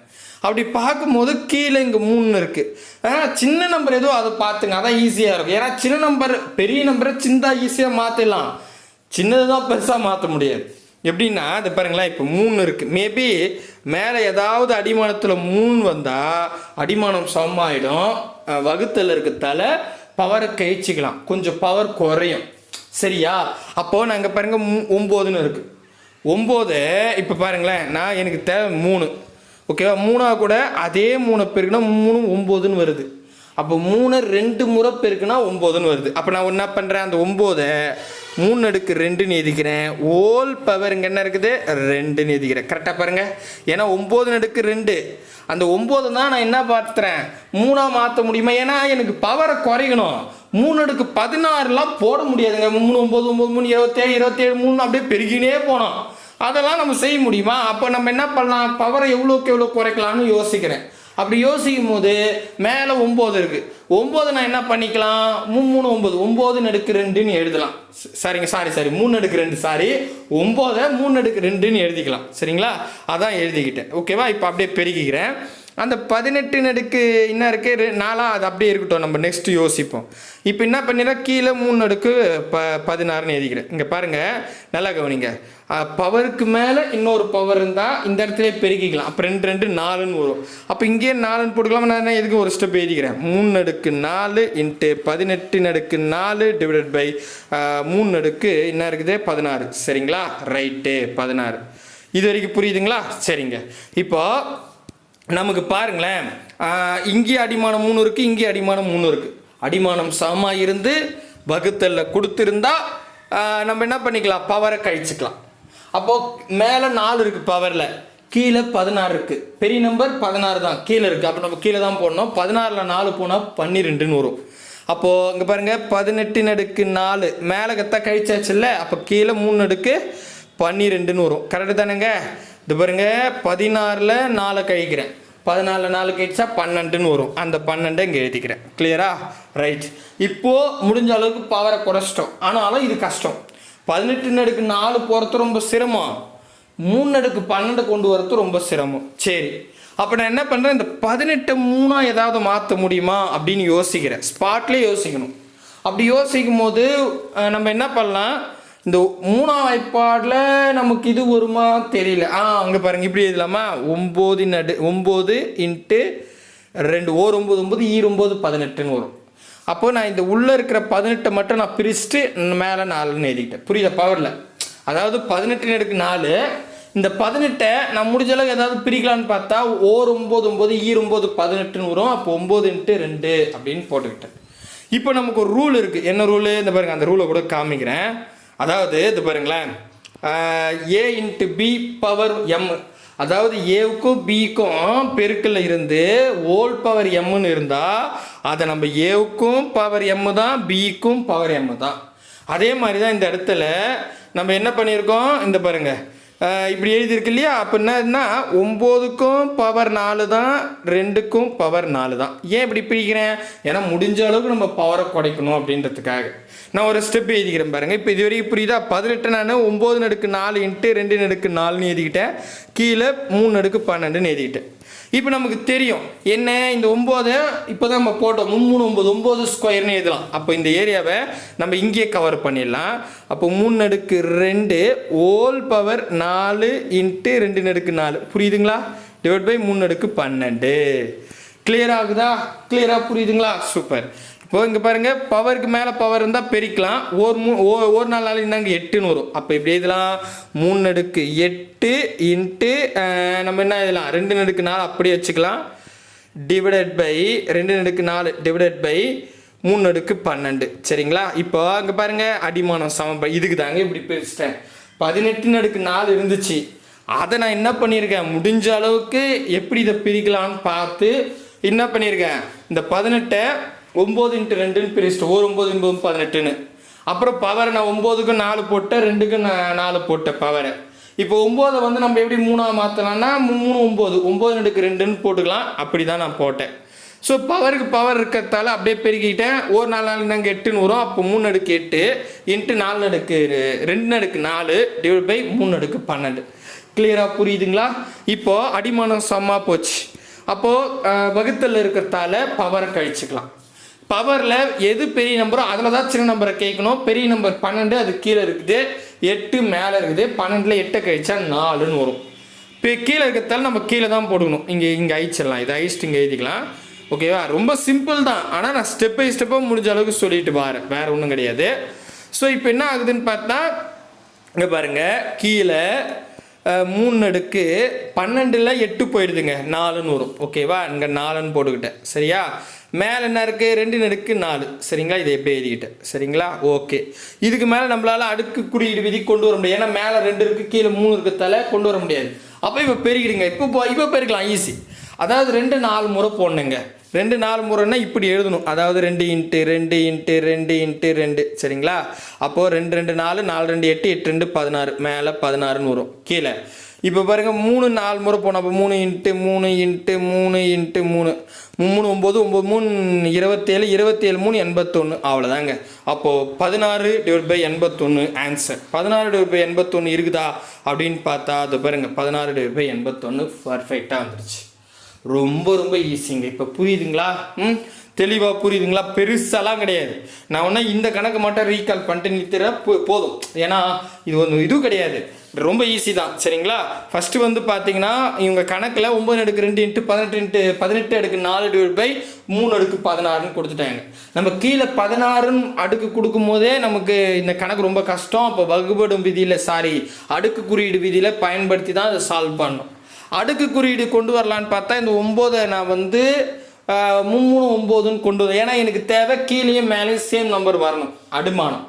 அப்படி பார்க்கும்போது கீழே இங்கே 3 இருக்குது. சின்ன நம்பர் ஏதோ அதை பார்த்துங்க, அதான் ஈஸியாக இருக்கும். ஏன்னா சின்ன நம்பர் பெரிய நம்பரை சின்னதாக ஈஸியாக மாற்றிடலாம், சின்னது தான் பெருசாக மாற்ற முடியாது. எப்படின்னா இது பாருங்களேன், இப்போ 3 இருக்குது. மேபி மேலே ஏதாவது அடிமானத்தில் 3 வந்தால் அடிமானம் சமமாயிடும். வகுத்தில் இருக்கிறதால பவரை கழிச்சிக்கலாம், கொஞ்சம் பவர் குறையும். சரியா? அப்போது நாங்கள் பாருங்கள் 9ன்னு இருக்குது. 9 இப்போ பாருங்களேன், நான் எனக்கு தேவை 3. ஓகேவா? 3 கூட அதே 3 பெருக்குனா 3 9ன்னு வருது. அப்போ 3 2 முறை பெருக்குனா 9ன்னு வருது. அப்போ நான் என்ன பண்ணுறேன், அந்த 9 3/2ன்னு எழுதிக்கிறேன். ஹோல் பவர் இங்கே என்ன இருக்குது, 2ன்னு எழுதிக்கிறேன். கரெக்டாக பாருங்கள், ஏன்னா 9/2 அந்த 9 தான் நான் என்ன பார்த்துறேன், 3ஆக மாற்ற முடியுமா? ஏன்னா எனக்கு பவரை குறைக்கணும். 3/16லாம் போட முடியாதுங்க. 3 9 9 3 27 27 3 அப்படியே பெருகினே போனோம். அதெல்லாம் நம்ம செய்ய முடியுமா? அப்போ நம்ம என்ன பண்ணலாம், பவரை எவ்வளோக்கு எவ்வளோ குறைக்கலாம்னு யோசிக்கிறேன். அப்படி யோசிக்கும் போது மேலே 9 இருக்குது. 9 நான் என்ன பண்ணிக்கலாம், 3 9 9/2ன்னு எழுதலாம். சரிங்க, சாரி 3/2, சாரி 9 3/2ன்னு எழுதிக்கலாம். சரிங்களா? அதான் எழுதிக்கிட்டேன். ஓகேவா? இப்போ அப்படியே பெருகிக்கிறேன். அந்த 18 என்ன இருக்குது 4, அது அப்படியே இருக்கட்டும், நம்ம நெக்ஸ்ட்டு யோசிப்போம். இப்போ என்ன பண்ணிடுறேன், கீழே 3/16ன்னு எழுதிக்கிறேன். இங்கே பாருங்கள், நல்லா கவனிங்க, பவருக்கு மேலே இன்னொரு பவர் இருந்தால் இந்த இடத்துல பெருக்கிக்கலாம். அப்போ 2 2 4ன்னு வரும். அப்போ இங்கேயே 4ன்னு போட்டுக்கலாம். நான் எதுக்கு ஒரு ஸ்டெப் எழுதிக்கிறேன், 3/4 இன்ட்டு 18/4 டிவைடட் பை 3 என்ன இருக்குது 16. சரிங்களா? ரைட்டு, 16. இது வரைக்கும் புரியுதுங்களா? சரிங்க. இப்போ நமக்கு பாருங்களேன், இங்கே அடிமானம் 3 இருக்குது, இங்கே அடிமானம் 3 இருக்குது. அடிமானம் சமமாக இருந்து வகுத்தலில் கொடுத்துருந்தா நம்ம என்ன பண்ணிக்கலாம், பவரை கழிச்சுக்கலாம். அப்போது மேலே 4 இருக்குது பவரில், கீழே 16 இருக்குது. பெரிய நம்பர் 16 தான் கீழே இருக்குது. அப்போ நம்ம கீழே தான் போடணும். 16ல் 4 போனால் 12ன்னு வரும். அப்போது இங்கே பாருங்கள், 18/4 மேலே கத்தா கழிச்சாச்சுல்ல. அப்போ கீழே 3/12ன்னு வரும். கரெக்டு தானேங்க? இது பாருங்க, 16ல் 4 கழிக்கிறேன், 14ல் 4 கழிச்சா 12ன்னு வரும். அந்த 12 இங்கே எழுதிக்கிறேன். கிளியரா? ரைட். இப்போது முடிஞ்ச அளவுக்கு பவரை குறைச்சிட்டோம். ஆனாலும் இது கஷ்டம். 18/4 போகிறது ரொம்ப சிரமம், 3/12 கொண்டு வரது ரொம்ப சிரமம். சரி, அப்போ நான் என்ன பண்ணுறேன், இந்த 18 3 ஏதாவது மாற்ற முடியுமா அப்படின்னு யோசிக்கிறேன். ஸ்பாட்லேயே யோசிக்கணும். அப்படி யோசிக்கும் போது நம்ம என்ன பண்ணலாம், இந்த 3ஆம் வாய்ப்பாடில் நமக்கு இது வருமா தெரியல. அங்கே பாருங்கள், இப்படி எழுதலாமா, 9 இன்ட்டு 2 ஓர் 9 9 ஈ 9 18ன்னு வரும். அப்போது நான் இந்த உள்ளே இருக்கிற 18 மட்டும் நான் பிரிச்சுட்டு மேலே 4ன்னு எழுதிக்கிட்டேன். புரியுதா பவரில்? அதாவது 18 4, இந்த 18 நான் முடிஞ்ச அளவுக்கு ஏதாவது பிரிக்கலான்னு பார்த்தா ஓர் 9 9 ஈ 9 18ன்னு வரும். அப்போ 9 இன்ட்டு 2 அப்படின்னு போட்டுக்கிட்டேன். இப்போ நமக்கு ஒரு ரூல் இருக்குது. என்ன ரூலு? இந்த பாருங்கள், அந்த ரூலை கூட காமிக்கிறேன். அதாவது இது பாருங்களேன், A into B power M, அதாவது ஏவுக்கும் பிக்கும் பெருக்கில் இருந்து ஓல் பவர் எம்னு இருந்தால் அதை நம்ம ஏவுக்கும் பவர் எம் தான், பிக்கும் பவர் எம் தான். அதே மாதிரி தான் இந்த இடத்துல நம்ம என்ன பண்ணியிருக்கோம், இந்த பாருங்கள் இப்படி எழுதியிருக்கு இல்லையா. அப்போ என்னன்னா 9க்கும் பவர் 4 தான், 2க்கும் பவர் 4 தான். ஏன் இப்படி பிரிக்கிறேன்? ஏன்னா முடிஞ்ச அளவுக்கு நம்ம பவரை குறைக்கணும் அப்படின்றதுக்காக நான் ஒரு ஸ்டெப் எழுதிக்கிறேன் பாருங்கள். இப்போ இது வரைக்கும் புரியுதா? 18 நான் 9/4 இன்ட்டு 2/4ன்னு எழுதிக்கிட்டேன். கீழே 3/12ன்னு எழுதிக்கிட்டேன். இப்போ நமக்கு தெரியும் என்ன, இந்த 9 இப்போ தான் நம்ம போட்டோம், 3 9 9 ஸ்கொயர்னு எழுதலாம். அப்போ இந்த ஏரியாவை நம்ம இங்கே கவர் பண்ணிடலாம். அப்போ 3/2 ஓல் பவர் 4 இன்ட்டு 2/4 புரியுதுங்களா? Divide by 3/12. கிளியர் ஆகுதா? கிளியராக புரியுதுங்களா? சூப்பர். இப்போ இங்கே பாருங்கள், பவருக்கு மேலே பவர் இருந்தால் பெருக்கலாம். ஒரு நாள் என்னங்க 8ன்னு வரும். அப்போ இப்படி எழுதலாம், 3/8 இன்ட்டு நம்ம என்ன எழுதலாம், 2/4 அப்படியே வச்சுக்கலாம். Divided by 2/4 divided by 3/12. சரிங்களா? இப்போ அங்கே பாருங்கள், அடிமானம் சமம். இதுக்கு தாங்க இப்படி பிரிச்சிட்டேன். 18/4 இருந்துச்சு. அதை நான் என்ன பண்ணியிருக்கேன், முடிஞ்ச அளவுக்கு எப்படி இதை பிரிக்கலான்னு பார்த்து என்ன பண்ணியிருக்கேன், இந்த 18 9 இன்ட்டு 2ன்னு பிரிச்சுட்டு ஒரு 9 9 18ன்னு. அப்புறம் பவரை நான் 9க்கு 4 போட்டேன், 2க்கு 4 போட்டேன் பவரை. இப்போ 9 வந்து நம்ம எப்படி 3ஆக மாற்றலாம்னா 3 9 9/2ன்னு போட்டுக்கலாம். அப்படி தான் நான் போட்டேன். ஸோ பவருக்கு பவர் இருக்கிறதால அப்படியே பெருக்கிட்டேன். ஒரு 4 நாங்கள் 8ன்னு வரும். அப்போ 3/8 இன்ட்டு 4/2/4 டிவைட் பை 3/12. கிளியராக புரியுதுங்களா? இப்போது அடிமானம் சம்மா போச்சு. அப்போது வகுத்தல் இருக்கிறதால பவரை கழிச்சுக்கலாம். பவரில் எது பெரிய நம்பரோ அதில் தான் சின்ன நம்பரை கேட்கணும். பெரிய நம்பர் 12 அது கீழே இருக்குது, 8 மேலே இருக்குது. 12ல் 8 கழிச்சா 4ன்னு வரும். இப்போ கீழே இருக்கிறதால நம்ம கீழே தான் போடணும். இங்கே அழிச்சிடலாம், இதை அழிச்சிட்டு இங்கே எழுதிக்கலாம். ஓகேவா? ரொம்ப சிம்பிள் தான். ஆனால் நான் ஸ்டெப் பை ஸ்டெப்பாக முடிஞ்ச அளவுக்கு சொல்லிட்டு வரேன், வேறு ஒன்றும் கிடையாது. ஸோ இப்போ என்ன ஆகுதுன்னு பார்த்தா இங்கே பாருங்கள், கீழே 3/12ல் 8 போயிடுதுங்க, 4ன்னு வரும். ஓகேவா? இங்கே 4ன்னு போட்டுக்கிட்டேன். சரியா? மேலே என்ன இருக்குது, 2/4. சரிங்களா? இதை எப்படி எழுதிக்கிட்டேன். சரிங்களா? ஓகே. இதுக்கு மேலே நம்மளால் அடுக்கு குறியீடு விதி கொண்டு வர முடியாது. ஏன்னா மேலே 2 இருக்குது, கீழே 3 இருக்கிறதால கொண்டு வர முடியாது. அப்போ இப்போ பெருகிடுங்க. இப்போ பெருக்கலாம் ஈஸி. அதாவது 2 4 முறை போடணுங்க. 2 4 முறைன்னா இப்படி எழுதணும். அதாவது 2 இன்ட்டு 2 இன்ட்டு 2 இன்ட்டு 2. சரிங்களா? அப்போது 2 2 4 4 2 8 8 2 16 மேலே 16ன்னு வரும். கீழே இப்போ பாருங்கள் 3 4 முறை போனோம். அப்போ 3 இன்ட்டு 3 இன்ட்டு 3 இன்ட்டு 3 3 9 9 3 27 27 3 81. அவ்வளோதாங்க. அப்போது 16 divide by 81 answer. 16 divide by 81 இருக்குதா அப்படின்னு பார்த்தா அது பாருங்கள், 16 டிவைட் பை 81 பர்ஃபெக்டாக வந்துருச்சு. ரொம்ப ரொம்ப ஈஸிங்க. இப்போ புரியுதுங்களா? தெளிவாக புரியுதுங்களா? பெருசாலாம் கிடையாது. நான் ஒன்றா இந்த கணக்கு மட்டும் ரீகால் பண்ணிட்டு நிறுத்துற போதும். ஏன்னா இது ஒன்று இது கிடையாது, ரொம்ப ஈஸி தான். சரிங்களா? ஃபஸ்ட்டு வந்து பார்த்தீங்கன்னா இவங்க கணக்கில் 9/2 இன்ட்டு 18 இன்ட்டு 18/4 டிவைட் பை 3/16ன்னு கொடுத்துட்டாங்க. நம்ம கீழே 16ன்னு அடுக்கு கொடுக்கும் போதே நமக்கு இந்த கணக்கு ரொம்ப கஷ்டம். அப்போ வகுபடும் விதியில் அடுக்கு குறியீடு விதியில் பயன்படுத்தி தான் அதை சால்வ் பண்ணணும். அடுக்கு குறியீடு கொண்டு வரலான்னு பார்த்தா இந்த 9 நான் வந்து 3 9ன்னு கொண்டு வரேன். ஏன்னா எனக்கு தேவை கீழேயும் மேலேயும் சேம் நம்பர் வரணும், அடிமானம்.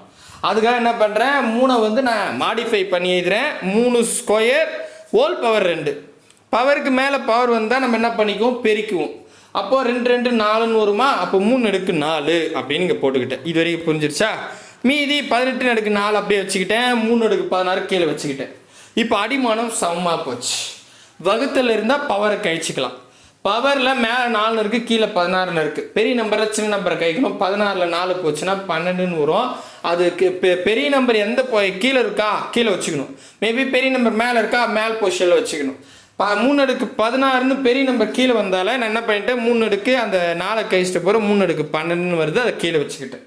அதுக்காக என்ன பண்ணுறேன், 3 வந்து நான் மாடிஃபை பண்ணி எழுதுறேன். 3 ஸ்கொயர் ஹோல் பவர் 2. பவருக்கு மேலே பவர் வந்தால் நம்ம என்ன பண்ணிக்குவோம், பெருக்குவோம். அப்போது 2 2 4ன்னு வருமா? அப்போ 3/4 அப்படின்னு இங்கே போட்டுக்கிட்டேன். இது வரைக்கும் புரிஞ்சிருச்சா? மீதி 18/4 அப்படியே வச்சுக்கிட்டேன். 3/16 கீழே வச்சுக்கிட்டேன். இப்போ அடிமானம் சமமாக போச்சு. வகுத்தில் இருந்தால் பவரை கழிச்சிக்கலாம். பவரில் மேலே 4 இருக்குது, கீழே 16 இருக்குது. பெரிய நம்பரை சின்ன நம்பரை கழிக்கணும். 16ல் 4 போச்சுன்னா 12ன்னு வரும். அதுக்கு பெரிய நம்பர் எந்த கீழே இருக்கா கீழே வச்சுக்கணும். மேபி பெரிய நம்பர் மேலே இருக்கா மேல் பொசிஷனில் வச்சுக்கணும். 3/16ன்னு பெரிய நம்பர் கீழே வந்தால நான் என்ன பண்ணிட்டேன், 3 அந்த 4 கழிச்சிட்ட போகிற 3/12ன்னு வருது, அதை கீழே வச்சுக்கிட்டேன்.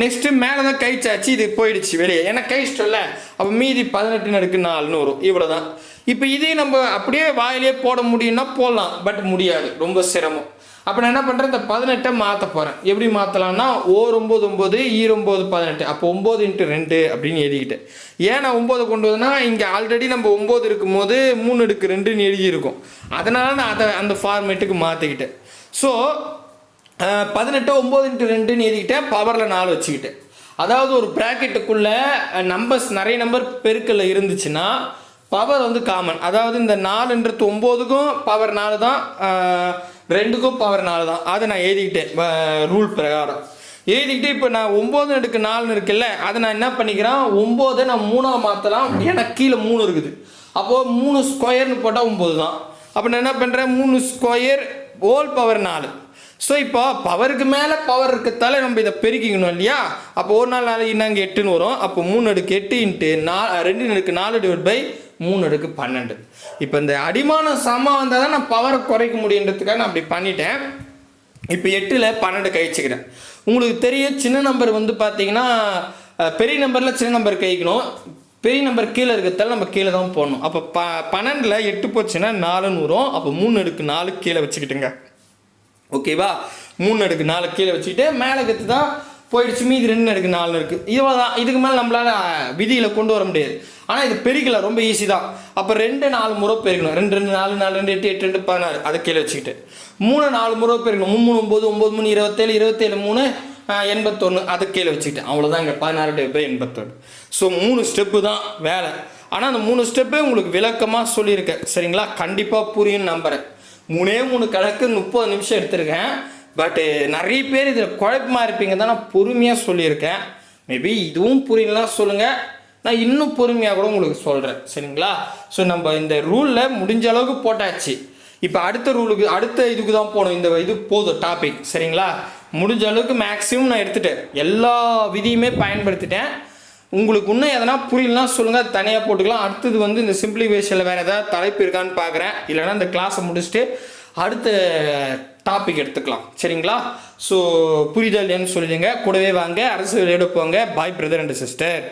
நெக்ஸ்ட்டு மேலே தான் கழிச்சாச்சு, இது போயிடுச்சு வெளியே, ஏன்னா கழிச்சிட்டோம்ல. அப்போ மீதி 18/4 வரும், இவ்வளோ தான். இப்போ இதே நம்ம அப்படியே வாயிலே போட முடியும்னா போடலாம், பட் முடியாது, ரொம்ப சிரமம். அப்போ நான் என்ன பண்ணுறேன், இந்த 18 மாற்ற போகிறேன். எப்படி மாற்றலாம்னா, ஓர் 9 9 ஈர் 9 18, அப்போ 9 × 2 அப்படின்னு எழுதிக்கிட்டேன். ஏன் நான் 9 கொண்டு வந்தேன்னா, இங்கே ஆல்ரெடி நம்ம 9 இருக்கும்போது 3/2ன்னு எழுதியிருக்கோம், அதனால் நான் அதை அந்த ஃபார்மேட்டுக்கு மாற்றிக்கிட்டேன். ஸோ 18 9 × 2ன்னு எழுதிக்கிட்டேன், பவரில் 4 வச்சுக்கிட்டேன். அதாவது ஒரு ப்ராக்கெட்டுக்குள்ளே நம்பர்ஸ் நிறைய நம்பர் பெருக்கல்ல இருந்துச்சுன்னா பவர் வந்து காமன். அதாவது இந்த 4ன்றது 9க்கும் பவர் 4 தான், 2க்கும் பவர் 4 தான். அதை நான் எழுதிக்கிட்டேன் ரூல் பிரகாரம் எழுதிக்கிட்டு. இப்போ நான் 9/4 இருக்குல்ல, அதை நான் என்ன பண்ணிக்கிறேன், 9 நான் 3ஆக மாற்றலாம். எனக்கு கீழே 3 இருக்குது, அப்போது 3 ஸ்கொயர்னு போட்டால் 9 தான். அப்போ நான் என்ன பண்ணுறேன், 3 ஸ்கொயர் ஹோல் பவர் 4. ஸோ இப்போ பவருக்கு மேலே பவர் இருக்கிறதால நம்ம இதை பெருக்கிக்கணும் இல்லையா. அப்போ 1 4 4 இன்னாங்க 8ன்னு வரும். அப்போ 3/8 × 2/4 3/12. இப்போ இந்த அடிமானம் சமம் வந்தால் தான் நான் பவரை குறைக்க முடியுன்றதுக்காக நான் அப்படி பண்ணிட்டேன். இப்போ 8ல் 12 கழிச்சுக்கிறேன். உங்களுக்கு தெரியும், சின்ன நம்பர் வந்து பார்த்தீங்கன்னா பெரிய நம்பரில் சின்ன நம்பர் கழிக்கணும், பெரிய நம்பர் கீழே இருக்கிறதால நம்ம கீழே தான் போடணும். அப்போ 12ல் 8 போச்சுன்னா 4ன்னு வரும். அப்போ 3/4 கீழே வச்சுக்கிட்டுங்க, ஓகேவா. 3/4 கீழே வச்சுக்கிட்டு மேலே கற்று தான் போயிடுச்சு, மீதி 2/4 இருக்குது. இவ்வளோ தான், இதுக்கு மேலே நம்மளால் விதியில் கொண்டு வர முடியாது. ஆனால் இது பெருக்கலாம் ரொம்ப ஈஸி தான். அப்போ 2 4 முறை பெருக்கணும். 2 2 4 4 2 8 8 2 16, அதை கீழே வச்சுக்கிட்டு 3 4 முறை பெருக்கணும். 3 3 9 9 3 27 27 3 81, அதை கீழே வச்சுக்கிட்டேன். அவ்வளோதான், இங்கே 16/81. ஸோ 3 ஸ்டெப்பு தான் வேலை. ஆனால் அந்த 3 ஸ்டெப்பு உங்களுக்கு விளக்கமாக சொல்லியிருக்கேன், சரிங்களா. கண்டிப்பாக புரியும்னு நம்புகிறேன். 3 கணக்கு 30 நிமிஷம் எடுத்திருக்கேன். பட்டு நிறைய பேர் இதில் குழப்பமாக இருப்பீங்க தான் நான் பொறுமையாக சொல்லியிருக்கேன். மேபி இதுவும் புரியலாம் சொல்லுங்கள், நான் இன்னும் பொறுமையாக கூட உங்களுக்கு சொல்கிறேன், சரிங்களா. ஸோ நம்ம இந்த ரூலில் முடிஞ்ச அளவுக்கு போட்டாச்சு. இப்போ அடுத்த ரூலுக்கு அடுத்த இதுக்கு தான் போகணும். இந்த இது போதும் டாபிக், சரிங்களா. முடிஞ்ச அளவுக்கு மேக்ஸிமம் நான் எடுத்துட்டேன், எல்லா விதியுமே பயன்படுத்திட்டேன். உங்களுக்கு இன்னும் எதனா புரியலாம் சொல்லுங்கள், அது தனியாக போட்டுக்கலாம். அடுத்தது வந்து இந்த சிம்பிளிஃபிகேஷனில் வேறு ஏதாவது தலைப்பு இருக்கான்னு பார்க்குறேன், இல்லைனா இந்த கிளாஸை முடிச்சுட்டு அடுத்த டாபிக் எடுத்துக்கலாம், சரிங்களா. ஸோ புரிதல் என்ன சொல்லிடுங்க, கூடவே வாங்க, அரசு விளையாட போங்க. பாய் பிரதர் அண்ட் சிஸ்டர்.